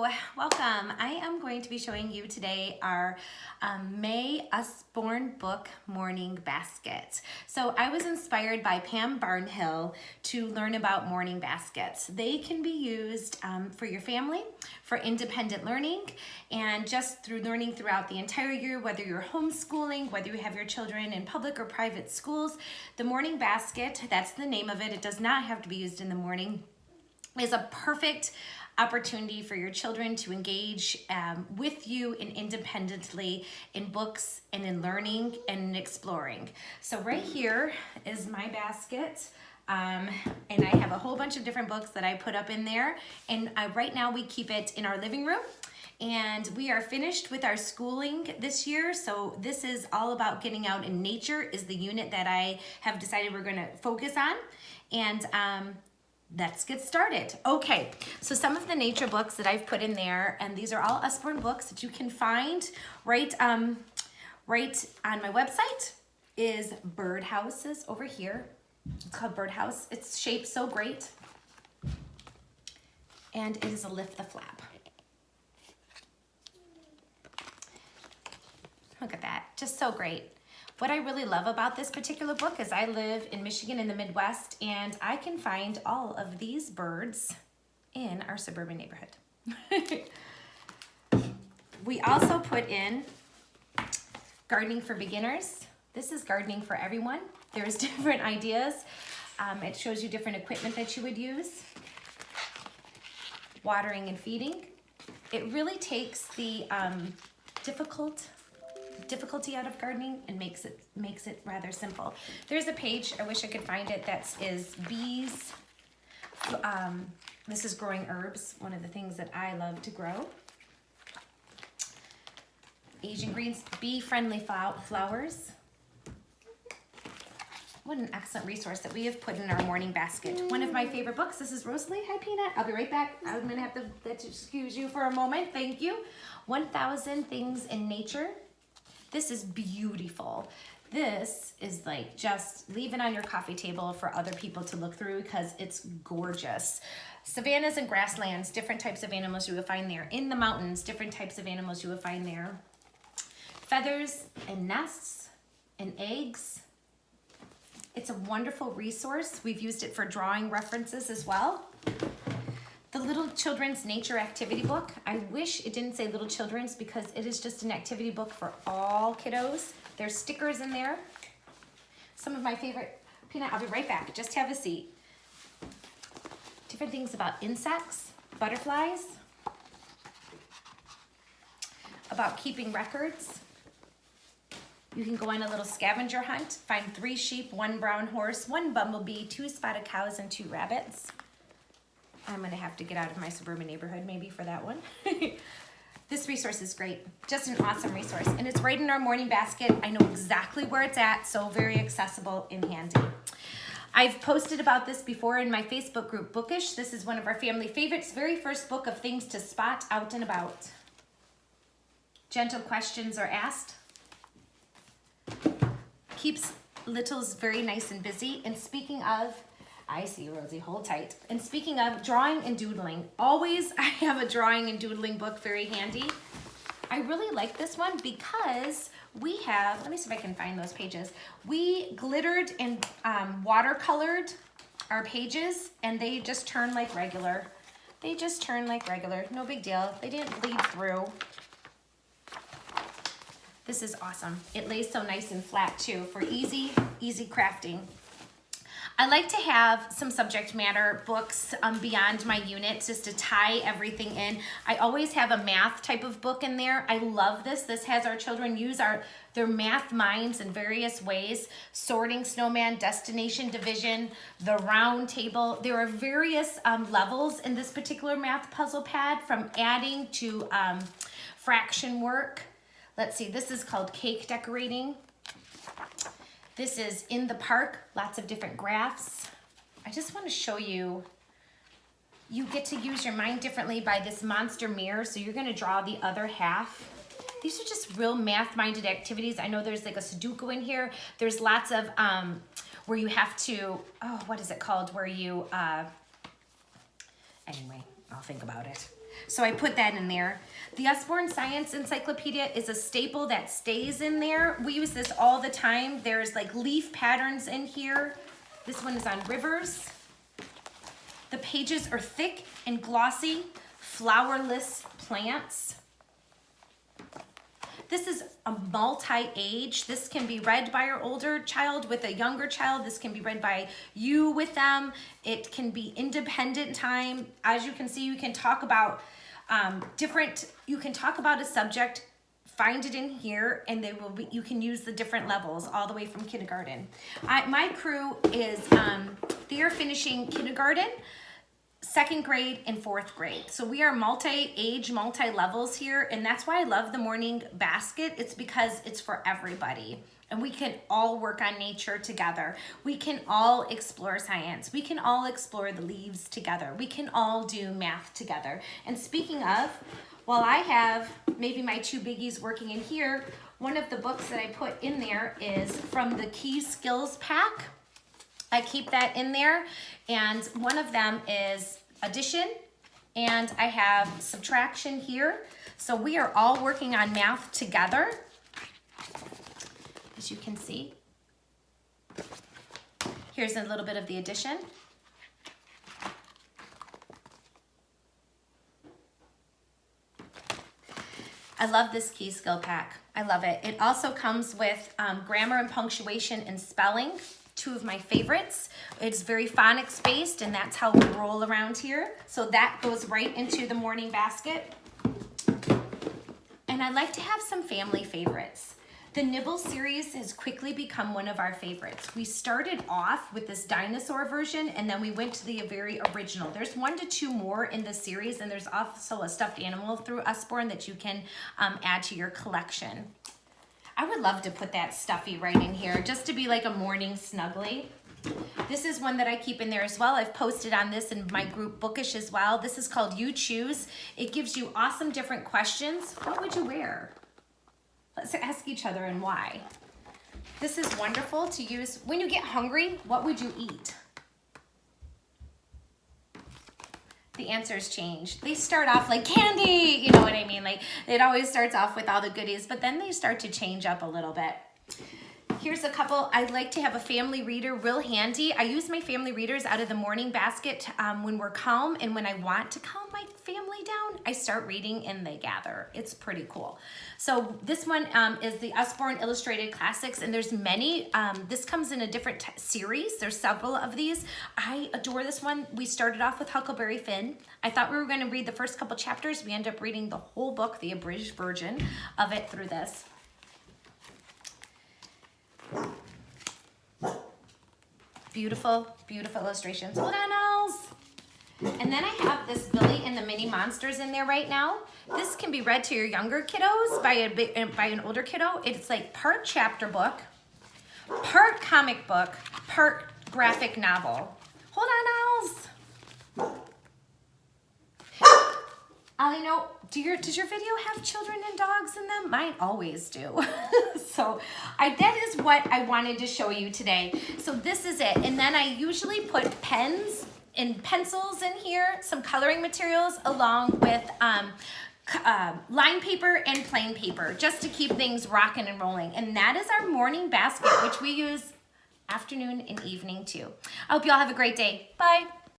Hello, welcome. I am going to be showing you today our May Usborne book morning basket. So I was inspired by Pam Barnhill to learn about morning baskets. They can be used for your family, for independent learning, and just through learning throughout the entire year, whether you're homeschooling, whether you have your children in public or private schools. The morning basket, that's the name of it. It does not have to be used in the morning, is a perfect opportunity for your children to engage with you and independently in books and in learning and in exploring. So right here is my basket. And I have a whole bunch of different books that I put up in there. And right now we keep it in our living room. And we are finished with our schooling this year. So this is all about getting out in nature is the unit that I have decided we're gonna focus on. And let's get started. Okay, so some of the nature books that I've put in there, and these are all Usborne books that you can find right on my website, is Birdhouses over here. It's called Birdhouse. It's shaped so great. And it is a lift the flap. Look at that, just so great. What I really love about this particular book is I live in Michigan in the Midwest, and I can find all of these birds in our suburban neighborhood. We also put in Gardening for Beginners. This is Gardening for Everyone. There's different ideas. It shows you different equipment that you would use. Watering and feeding. It really takes the difficulty out of gardening and makes it rather simple. There's a page, I wish I could find it, that is bees. This is growing herbs, one of the things that I love to grow. Asian greens, bee-friendly flowers. What an excellent resource that we have put in our morning basket. One of my favorite books. This is Rosalie. Hi, Peanut. I'll be right back. I'm gonna have to excuse you for a moment. Thank you. 1,000 Things in Nature. This is beautiful. This is like just leave it on your coffee table for other people to look through because it's gorgeous. Savannas and grasslands, different types of animals you will find there. In the mountains, different types of animals you will find there. Feathers and nests and eggs. It's a wonderful resource. We've used it for drawing references as well. The Little Children's Nature Activity Book. I wish it didn't say Little Children's because it is just an activity book for all kiddos. There's stickers in there. Some of my favorite, Peanut, I'll be right back. Just have a seat. Different things about insects, butterflies, about keeping records. You can go on a little scavenger hunt, find 3 sheep, 1 brown horse, 1 bumblebee, 2 spotted cows, and 2 rabbits. I'm gonna have to get out of my suburban neighborhood maybe for that one. This resource is great, just an awesome resource. And it's right in our morning basket. I know exactly where it's at, so very accessible and handy. I've posted about this before in my Facebook group, Bookish. This is one of our family favorites, very first book of things to spot out and about. Gentle questions are asked. Keeps littles very nice and busy. And speaking of, I see Rosie, hold tight. And speaking of drawing and doodling, always I have a drawing and doodling book very handy. I really like this one because we have, let me see if I can find those pages. We glittered and watercolored our pages and they just turn like regular. They just turn like regular, no big deal. They didn't bleed through. This is awesome. It lays so nice and flat too for easy crafting. I like to have some subject matter books beyond my units just to tie everything in. I always have a math type of book in there. I love this. This has our children use their math minds in various ways. Sorting snowman, destination division, the round table. There are various levels in this particular math puzzle pad from adding to fraction work. Let's see, this is called cake decorating. This is in the park, lots of different graphs. I just want to show you, you get to use your mind differently by this monster mirror. So you're going to draw the other half. These are just real math-minded activities. I know there's like a Sudoku in here. There's lots of where you have to, oh, what is it called? Where you, anyway, I'll think about it. So I put that in there. The Usborne Science Encyclopedia is a staple that stays in there. We use this all the time. There's like leaf patterns in here. This one is on rivers. The pages are thick and glossy, flowerless plants. This is a multi-age. This can be read by your older child with a younger child. This can be read by you with them. It can be independent time. As you can see, you can talk about you can talk about a subject, find it in here, and you can use the different levels all the way from kindergarten. My crew is, they are finishing kindergarten, 2nd grade, and 4th grade. So we are multi-age, multi-levels here, and that's why I love the morning basket. It's because it's for everybody. And we can all work on nature together. We can all explore science. We can all explore the leaves together. We can all do math together. And speaking of, while I have maybe my 2 biggies working in here, one of the books that I put in there is from the Key Skills Pack. I keep that in there, and one of them is addition, and I have subtraction here. So we are all working on math together, as you can see. Here's a little bit of the addition. I love this Key Skill Pack. I love it. It also comes with grammar and punctuation and spelling, 2 of my favorites. It's very phonics based, and that's how we roll around here. So that goes right into the morning basket. And I like to have some family favorites. The Nibble series has quickly become one of our favorites. We started off with this dinosaur version, and then we went to the very original. There's 1 to 2 more in the series, and there's also a stuffed animal through Usborne that you can add to your collection. I would love to put that stuffy right in here, just to be like a morning snuggly. This is one that I keep in there as well. I've posted on this in my group Bookish as well. This is called You Choose. It gives you awesome different questions. What would you wear? Let's ask each other and why. This is wonderful to use when you get hungry. What would you eat? The answers change. They start off like candy, you know what I mean? Like it always starts off with all the goodies, but then they start to change up a little bit. Here's a couple. I like to have a family reader real handy. I use my family readers out of the morning basket when we're calm, and when I want to calm my family down, I start reading and they gather. It's pretty cool. So this one is the Usborne Illustrated Classics, and there's many. This comes in a different series. There's several of these. I adore this one. We started off with Huckleberry Finn. I thought we were going to read the first couple chapters. We end up reading the whole book, the abridged version of it through this. Beautiful, beautiful illustrations. Hold on, Owls. And then I have this Billy and the Mini Monsters in there right now. This can be read to your younger kiddos by an older kiddo. It's like part chapter book, part comic book, part graphic novel. Hold on, Owls. Ollie, no, does your video have children and dogs in them? Mine always do. So that is what I wanted to show you today. So this is it. And then I usually put pens and pencils in here, some coloring materials, along with line paper and plain paper, just to keep things rocking and rolling. And that is our morning basket, which we use afternoon and evening too. I hope you all have a great day. Bye.